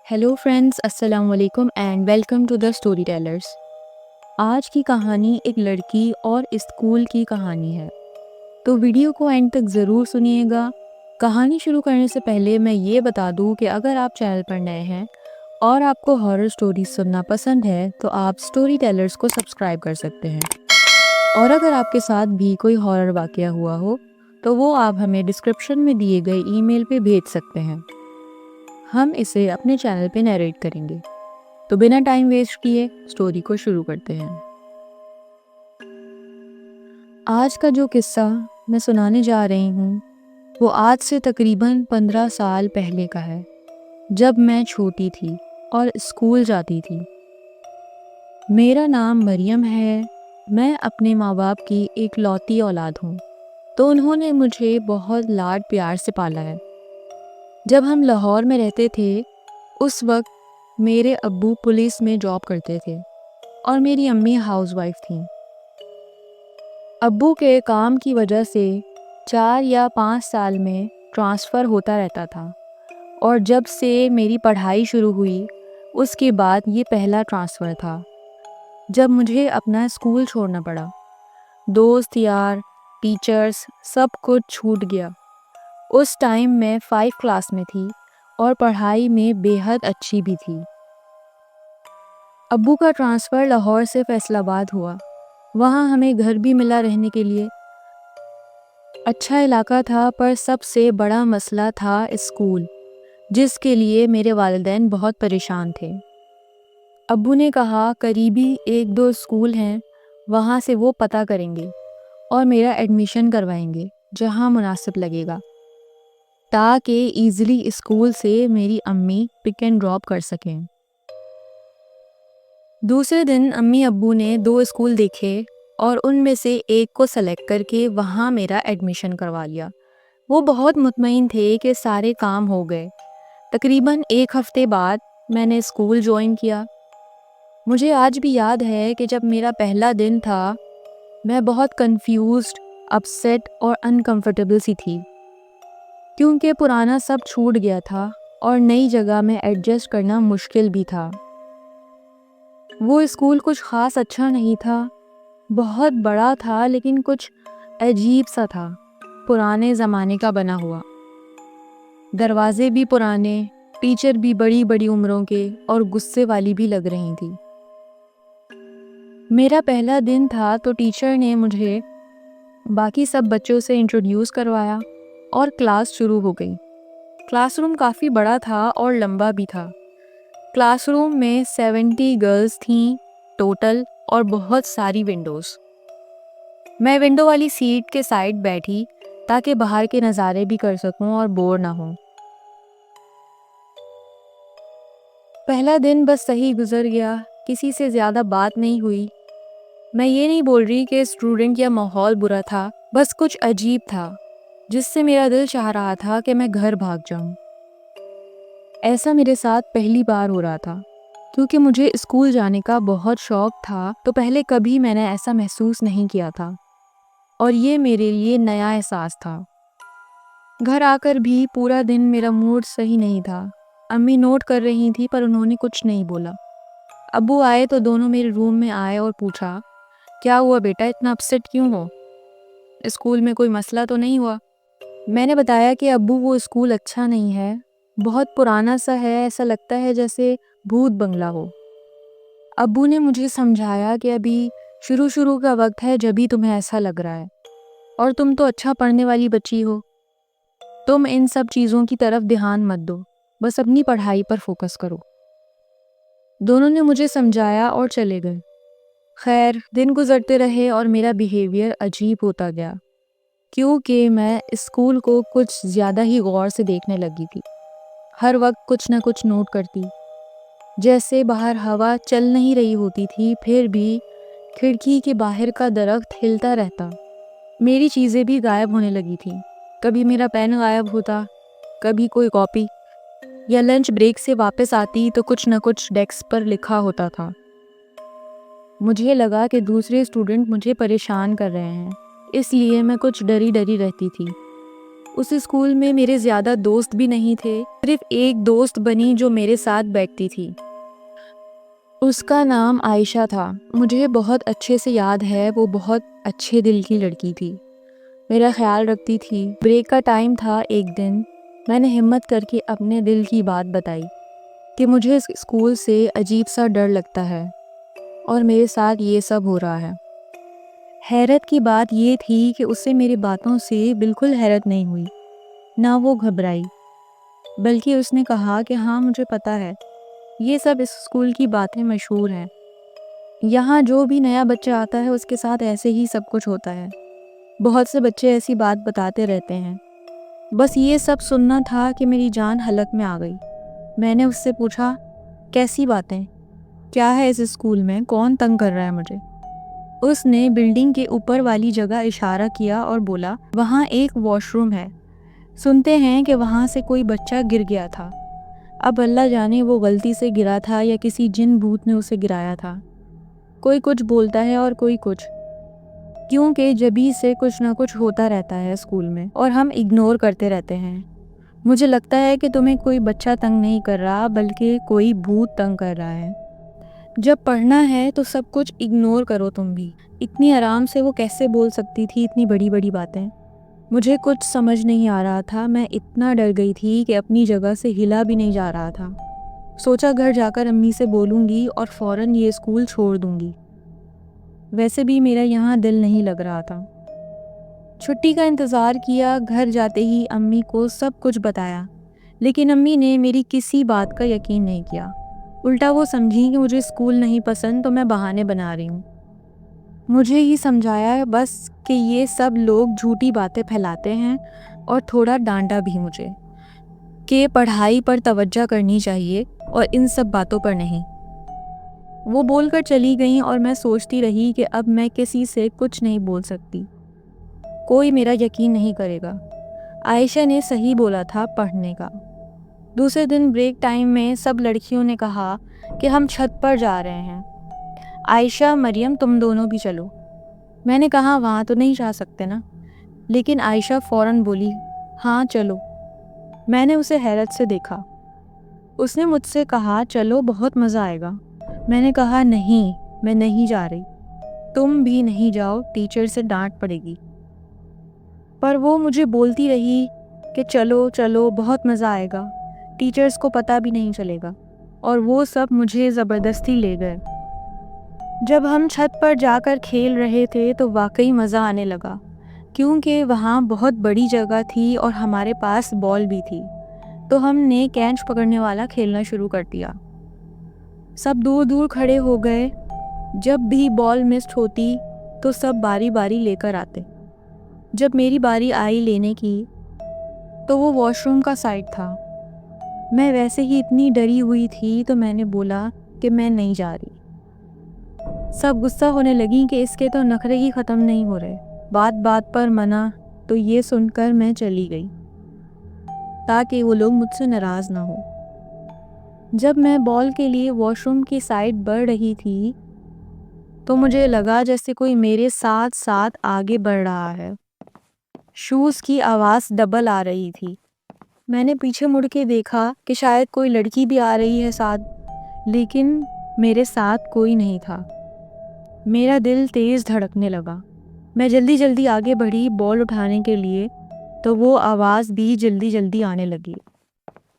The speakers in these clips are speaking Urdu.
ہیلو فرینڈس، السلام علیکم and welcome to the story tellers. آج کی کہانی ایک لڑکی اور اسکول کی کہانی ہے، تو ویڈیو کو اینڈ تک ضرور سنیے گا۔ کہانی شروع کرنے سے پہلے میں یہ بتا دوں کہ اگر آپ چینل پر نئے ہیں اور آپ کو ہارر سٹوریز سننا پسند ہے تو آپ اسٹوری ٹیلرس کو سبسکرائب کر سکتے ہیں، اور اگر آپ کے ساتھ بھی کوئی ہارر واقعہ ہوا ہو تو وہ آپ ہمیں ڈسکرپشن میں دیے گئے ای میل پہ بھیج سکتے ہیں، ہم اسے اپنے چینل پہ نیریٹ کریں گے۔ تو بنا ٹائم ویسٹ کیے اسٹوری کو شروع کرتے ہیں۔ آج کا جو قصہ میں سنانے جا رہی ہوں وہ آج سے تقریباً 15 سال پہلے کا ہے، جب میں چھوٹی تھی اور اسکول جاتی تھی۔ میرا نام مریم ہے، میں اپنے ماں باپ کی ایک لوتی اولاد ہوں، تو انہوں نے مجھے بہت لاڈ پیار سے پالا ہے۔ جب ہم لاہور میں رہتے تھے اس وقت میرے ابو پولیس میں جاب کرتے تھے اور میری امی ہاؤس وائف تھیں۔ ابو کے کام کی وجہ سے 4 یا 5 سال میں ٹرانسفر ہوتا رہتا تھا، اور جب سے میری پڑھائی شروع ہوئی اس کے بعد یہ پہلا ٹرانسفر تھا جب مجھے اپنا اسکول چھوڑنا پڑا۔ دوست یار، ٹیچرز، سب کچھ چھوٹ گیا۔ اس ٹائم میں 5 کلاس میں تھی اور پڑھائی میں بے حد اچھی بھی تھی۔ ابو کا ٹرانسفر لاہور سے فیصل آباد ہوا، وہاں ہمیں گھر بھی ملا رہنے کے لیے۔ اچھا علاقہ تھا، پر سب سے بڑا مسئلہ تھا اسکول، جس کے لیے میرے والدین بہت پریشان تھے۔ ابو نے کہا قریبی 1-2 اسکول ہیں، وہاں سے وہ پتہ کریں گے اور میرا ایڈمیشن کروائیں گے جہاں مناسب لگے گا، تاکہ ایزیلی اسکول سے میری امی پک اینڈ ڈراپ کر سکیں۔ دوسرے دن امی ابو نے 2 اسکول دیکھے اور ان میں سے ایک کو سلیکٹ کر کے وہاں میرا ایڈمیشن کروا لیا۔ وہ بہت مطمئن تھے کہ سارے کام ہو گئے۔ تقریباً 1 ہفتے بعد میں نے اسکول جوائن کیا۔ مجھے آج بھی یاد ہے کہ جب میرا پہلا دن تھا میں بہت کنفیوزڈ، اپسیٹ اور انکمفرٹیبل سی تھی، کیونکہ پرانا سب چھوٹ گیا تھا اور نئی جگہ میں ایڈجسٹ کرنا مشکل بھی تھا۔ وہ اسکول کچھ خاص اچھا نہیں تھا، بہت بڑا تھا لیکن کچھ عجیب سا تھا، پرانے زمانے کا بنا ہوا۔ دروازے بھی پرانے، ٹیچر بھی بڑی بڑی عمروں کے اور غصے والی بھی لگ رہی تھی۔ میرا پہلا دن تھا تو ٹیچر نے مجھے باقی سب بچوں سے انٹروڈیوس کروایا اور کلاس شروع ہو گئی۔ کلاس روم کافی بڑا تھا اور لمبا بھی تھا۔ کلاس روم میں 70 گرلز تھیں ٹوٹل اور بہت ساری ونڈوز۔ میں ونڈو والی سیٹ کے سائڈ بیٹھی تاکہ باہر کے نظارے بھی کر سکوں اور بور نہ ہوں۔ پہلا دن بس صحیح گزر گیا، کسی سے زیادہ بات نہیں ہوئی۔ میں یہ نہیں بول رہی کہ اسٹوڈنٹ یا ماحول برا تھا، بس کچھ عجیب تھا جس سے میرا دل چاہ رہا تھا کہ میں گھر بھاگ جاؤں۔ ایسا میرے ساتھ پہلی بار ہو رہا تھا، کیونکہ مجھے اسکول جانے کا بہت شوق تھا، تو پہلے کبھی میں نے ایسا محسوس نہیں کیا تھا، اور یہ میرے لیے نیا احساس تھا۔ گھر آ کر بھی پورا دن میرا موڈ صحیح نہیں تھا۔ امی نوٹ کر رہی تھی پر انہوں نے کچھ نہیں بولا۔ ابو آئے تو دونوں میرے روم میں آئے اور پوچھا، کیا ہوا بیٹا، اتنا اپسیٹ کیوں ہو؟ اسکول میں کوئی مسئلہ تو نہیں ہوا؟ میں نے بتایا کہ ابو وہ اسکول اچھا نہیں ہے، بہت پرانا سا ہے، ایسا لگتا ہے جیسے بھوت بنگلہ ہو۔ ابو نے مجھے سمجھایا کہ ابھی شروع کا وقت ہے جبھی تمہیں ایسا لگ رہا ہے، اور تم تو اچھا پڑھنے والی بچی ہو، تم ان سب چیزوں کی طرف دھیان مت دو، بس اپنی پڑھائی پر فوکس کرو۔ دونوں نے مجھے سمجھایا اور چلے گئے۔ خیر، دن گزرتے رہے اور میرا بیہیویئر عجیب ہوتا گیا، کیونکہ میں اسکول کو کچھ زیادہ ہی غور سے دیکھنے لگی تھی۔ ہر وقت کچھ نہ کچھ نوٹ کرتی، جیسے باہر ہوا چل نہیں رہی ہوتی تھی پھر بھی کھڑکی کے باہر کا درخت ہلتا رہتا۔ میری چیزیں بھی غائب ہونے لگی تھیں، کبھی میرا پین غائب ہوتا، کبھی کوئی کاپی، یا لنچ بریک سے واپس آتی تو کچھ نہ کچھ ڈیسک پر لکھا ہوتا تھا۔ مجھے لگا کہ دوسرے اسٹوڈنٹ مجھے پریشان کر رہے ہیں، اس لیے میں کچھ ڈری رہتی تھی۔ اس اسکول میں میرے زیادہ دوست بھی نہیں تھے، صرف ایک دوست بنی جو میرے ساتھ بیٹھتی تھی۔ اس کا نام عائشہ تھا۔ مجھے بہت اچھے سے یاد ہے، وہ بہت اچھے دل کی لڑکی تھی، میرا خیال رکھتی تھی۔ بریک کا ٹائم تھا، ایک دن میں نے ہمت کر کے اپنے دل کی بات بتائی کہ مجھے اس اسکول سے عجیب سا ڈر لگتا ہے اور میرے ساتھ یہ سب ہو رہا ہے۔ حیرت کی بات یہ تھی کہ اسے میری باتوں سے بالکل حیرت نہیں ہوئی، نہ وہ گھبرائی، بلکہ اس نے کہا کہ ہاں مجھے پتا ہے، یہ سب اس اسکول کی باتیں مشہور ہیں، یہاں جو بھی نیا بچہ آتا ہے اس کے ساتھ ایسے ہی سب کچھ ہوتا ہے، بہت سے بچے ایسی بات بتاتے رہتے ہیں۔ بس یہ سب سننا تھا کہ میری جان حلق میں آ گئی۔ میں نے اس سے پوچھا، کیسی باتیں؟ کیا ہے اس اسکول میں؟ کون تنگ کر رہا ہے مجھے؟ اس نے بلڈنگ کے اوپر والی جگہ اشارہ کیا اور بولا، وہاں ایک واش روم ہے، سنتے ہیں کہ وہاں سے کوئی بچہ گر گیا تھا، اب اللہ جانے وہ غلطی سے گرا تھا یا کسی جن بھوت نے اسے گرایا تھا۔ کوئی کچھ بولتا ہے اور کوئی کچھ، کیونکہ جبھی سے کچھ نہ کچھ ہوتا رہتا ہے اسکول میں اور ہم اگنور کرتے رہتے ہیں۔ مجھے لگتا ہے کہ تمہیں کوئی بچہ تنگ نہیں کر رہا، بلکہ کوئی بھوت تنگ کر رہا ہے۔ جب پڑھنا ہے تو سب کچھ اگنور کرو تم بھی۔ اتنی آرام سے وہ کیسے بول سکتی تھی اتنی بڑی بڑی باتیں؟ مجھے کچھ سمجھ نہیں آ رہا تھا، میں اتنا ڈر گئی تھی کہ اپنی جگہ سے ہلا بھی نہیں جا رہا تھا۔ سوچا گھر جا کر امی سے بولوں گی اور فوراً یہ اسکول چھوڑ دوں گی، ویسے بھی میرا یہاں دل نہیں لگ رہا تھا۔ چھٹی کا انتظار کیا، گھر جاتے ہی امی کو سب کچھ بتایا، لیکن امی نے میری کسی بات کا یقین نہیں کیا، الٹا وہ سمجھی کہ مجھے اسکول نہیں پسند تو میں بہانے بنا رہی ہوں۔ مجھے ہی سمجھایا بس کہ یہ سب لوگ جھوٹی باتیں پھیلاتے ہیں، اور تھوڑا ڈانٹا بھی مجھے کہ پڑھائی پر توجہ کرنی چاہیے اور ان سب باتوں پر نہیں۔ وہ بول کر چلی گئیں اور میں سوچتی رہی کہ اب میں کسی سے کچھ نہیں بول سکتی، کوئی میرا یقین نہیں کرے گا۔ عائشہ نے صحیح بولا تھا پڑھنے کا۔ دوسرے دن بریک ٹائم میں سب لڑکیوں نے کہا کہ ہم چھت پر جا رہے ہیں، عائشہ، مریم تم دونوں بھی چلو۔ میں نے کہا وہاں تو نہیں جا سکتے نا، لیکن عائشہ فوراً بولی ہاں چلو۔ میں نے اسے حیرت سے دیکھا۔ اس نے مجھ سے کہا چلو بہت مزہ آئے گا۔ میں نے کہا نہیں، میں نہیں جا رہی، تم بھی نہیں جاؤ، ٹیچر سے ڈانٹ پڑے گی۔ پر وہ مجھے بولتی رہی کہ چلو چلو بہت مزہ آئے گا، ٹیچرز کو پتہ بھی نہیں چلے گا، اور وہ سب مجھے زبردستی لے گئے۔ جب ہم چھت پر جا کر کھیل رہے تھے تو واقعی مزہ آنے لگا، کیونکہ وہاں بہت بڑی جگہ تھی اور ہمارے پاس بال بھی تھی، تو ہم نے کینچ پکڑنے والا کھیلنا شروع کر دیا۔ سب دور دور کھڑے ہو گئے، جب بھی بال مسڈ ہوتی تو سب باری باری لے کر آتے۔ جب میری باری آئی لینے کی تو وہ واش روم کا سائڈ تھا۔ میں ویسے ہی اتنی ڈری ہوئی تھی تو میں نے بولا کہ میں نہیں جا رہی۔ سب غصہ ہونے لگیں کہ اس کے تو نخرے ہی ختم نہیں ہو رہے، بات بات پر منع، تو یہ سن کر میں چلی گئی تاکہ وہ لوگ مجھ سے ناراض نہ ہو۔ جب میں بال کے لیے واش روم کی سائڈ بڑھ رہی تھی تو مجھے لگا جیسے کوئی میرے ساتھ ساتھ آگے بڑھ رہا ہے۔ شوز کی آواز ڈبل آ رہی تھی۔ میں نے پیچھے مڑ کے دیکھا کہ شاید کوئی لڑکی بھی آ رہی ہے ساتھ، لیکن میرے ساتھ کوئی نہیں تھا۔ میرا دل تیز دھڑکنے لگا۔ میں جلدی جلدی آگے بڑھی بال اٹھانے کے لیے، تو وہ آواز بھی جلدی جلدی آنے لگی۔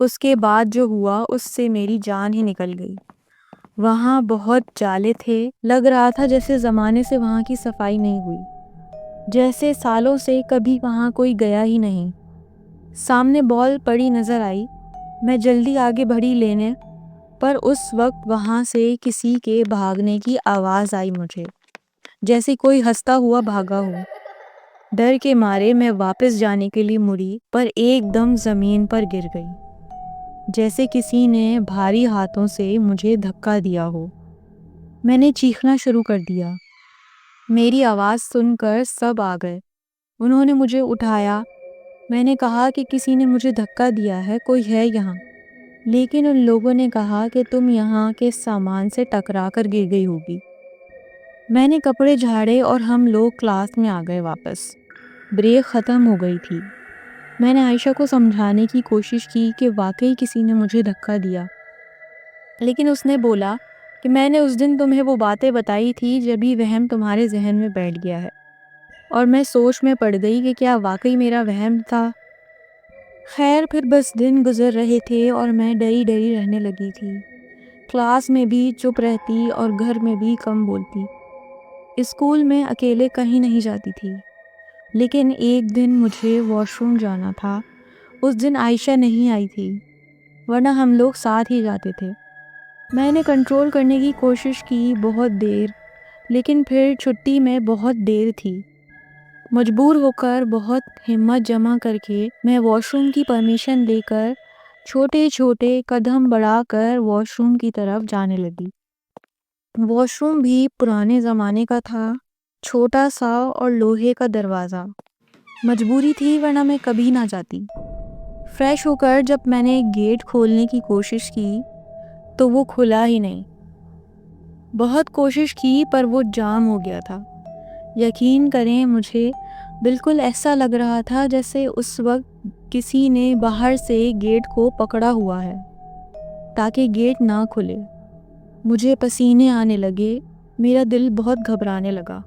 اس کے بعد جو ہوا اس سے میری جان ہی نکل گئی۔ وہاں بہت جالے تھے، لگ رہا تھا جیسے زمانے سے وہاں کی صفائی نہیں ہوئی، جیسے سالوں سے کبھی وہاں کوئی گیا ہی نہیں۔ سامنے بال پڑی نظر آئی، میں جلدی آگے بڑھی لینے، پر اس وقت وہاں سے کسی کے بھاگنے کی آواز آئی مجھے، جیسے کوئی ہنستا ہوا بھاگا ہو۔ ڈر کے مارے میں واپس جانے کے لیے مڑی، پر ایک دم زمین پر گر گئی، جیسے کسی نے بھاری ہاتھوں سے مجھے دھکا دیا ہو۔ میں نے چیخنا شروع کر دیا۔ میری آواز سن کر سب آ گئے، انہوں نے مجھے اٹھایا۔ میں نے کہا کہ کسی نے مجھے دھکا دیا ہے، کوئی ہے یہاں؟ لیکن ان لوگوں نے کہا کہ تم یہاں کے سامان سے ٹکرا کر گر گئی ہوگی۔ میں نے کپڑے جھاڑے اور ہم لوگ کلاس میں آ گئے واپس۔ بریک ختم ہو گئی تھی۔ میں نے عائشہ کو سمجھانے کی کوشش کی کہ واقعی کسی نے مجھے دھکا دیا، لیکن اس نے بولا کہ میں نے اس دن تمہیں وہ باتیں بتائی تھی جبھی وہم تمہارے ذہن میں بیٹھ گیا ہے، اور میں سوچ میں پڑ گئی کہ کیا واقعی میرا وہم تھا۔ خیر پھر بس دن گزر رہے تھے اور میں ڈری ڈری رہنے لگی تھی، کلاس میں بھی چپ رہتی اور گھر میں بھی کم بولتی، اسکول میں اکیلے کہیں نہیں جاتی تھی۔ لیکن ایک دن مجھے واش روم جانا تھا، اس دن عائشہ نہیں آئی تھی، ورنہ ہم لوگ ساتھ ہی جاتے تھے۔ میں نے کنٹرول کرنے کی کوشش کی بہت دیر، لیکن پھر چھٹی میں بہت دیر تھی۔ مجبور ہو کر بہت ہمت جمع کر کے میں واش روم کی پرمیشن لے کر چھوٹے چھوٹے قدم بڑھا کر واش روم کی طرف جانے لگی۔ واش روم بھی پرانے زمانے کا تھا، چھوٹا سا اور لوہے کا دروازہ۔ مجبوری تھی ورنہ میں کبھی نہ جاتی۔ فریش ہو کر جب میں نے گیٹ کھولنے کی کوشش کی تو وہ کھلا ہی نہیں۔ بہت کوشش کی پر وہ جام ہو گیا تھا۔ یقین کریں مجھے بالکل ایسا لگ رہا تھا جیسے اس وقت کسی نے باہر سے گیٹ کو پکڑا ہوا ہے تاکہ گیٹ نہ کھلے۔ مجھے پسینے آنے لگے، میرا دل بہت گھبرانے لگا۔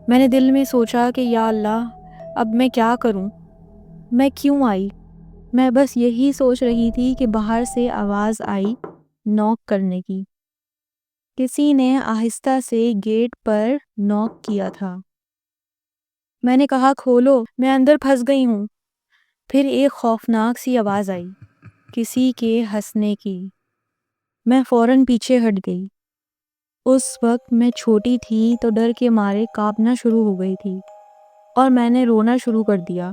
میں نے دل میں سوچا کہ یا اللہ اب میں کیا کروں، میں کیوں آئی؟ میں بس یہی سوچ رہی تھی کہ باہر سے آواز آئی نوک کرنے کی۔ کسی نے آہستہ سے گیٹ پر نوک کیا تھا۔ میں نے کہا کھولو، میں اندر پھنس گئی ہوں۔ پھر ایک خوفناک سی آواز آئی، کسی کے ہنسنے کی۔ میں فوراً پیچھے ہٹ گئی۔ اس وقت میں چھوٹی تھی تو ڈر کے مارے کانپنا شروع ہو گئی تھی، اور میں نے رونا شروع کر دیا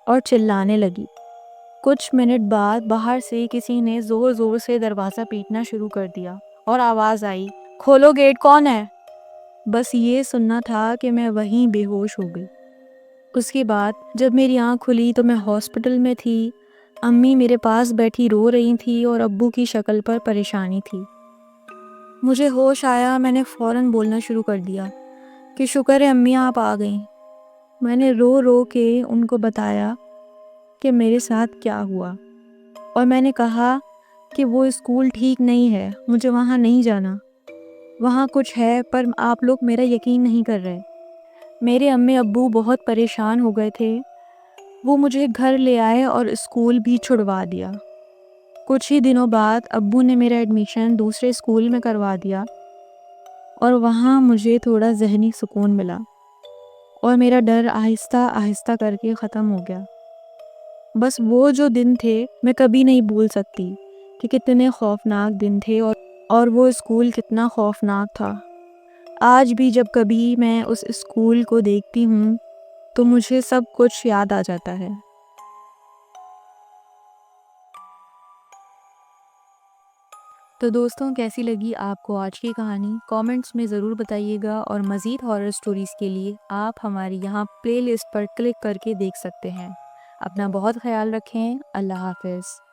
اور چلانے لگی۔ کچھ منٹ بعد باہر سے کسی نے زور زور سے دروازہ پیٹنا شروع کر دیا اور آواز آئی، کھولو گیٹ، کون ہے؟ بس یہ سننا تھا کہ میں وہیں بے ہوش ہو گئی۔ اس کے بعد جب میری آنکھ کھلی تو میں ہاسپٹل میں تھی۔ امی میرے پاس بیٹھی رو رہی تھی اور ابو کی شکل پر پریشانی تھی۔ مجھے ہوش آیا، میں نے فوراً بولنا شروع کر دیا کہ شکر ہے امی آپ آ گئیں۔ میں نے رو رو کے ان کو بتایا کہ میرے ساتھ کیا ہوا، اور میں نے کہا کہ وہ اسکول ٹھیک نہیں ہے، مجھے وہاں نہیں جانا، وہاں کچھ ہے پر آپ لوگ میرا یقین نہیں کر رہے۔ میرے امی ابو بہت پریشان ہو گئے تھے، وہ مجھے گھر لے آئے اور اسکول بھی چھڑوا دیا۔ کچھ ہی دنوں بعد ابو نے میرا ایڈمیشن دوسرے اسکول میں کروا دیا، اور وہاں مجھے تھوڑا ذہنی سکون ملا، اور میرا ڈر آہستہ آہستہ کر کے ختم ہو گیا۔ بس وہ جو دن تھے میں کبھی نہیں بھول سکتی کہ کتنے خوفناک دن تھے، اور وہ اسکول کتنا خوفناک تھا۔ آج بھی جب کبھی میں اس اسکول کو دیکھتی ہوں تو مجھے سب کچھ یاد آ جاتا ہے۔ تو دوستوں، کیسی لگی آپ کو آج کی کہانی؟ کامنٹس میں ضرور بتائیے گا، اور مزید ہارر سٹوریز کے لیے آپ ہماری یہاں پلے لسٹ پر کلک کر کے دیکھ سکتے ہیں۔ اپنا بہت خیال رکھیں۔ اللہ حافظ۔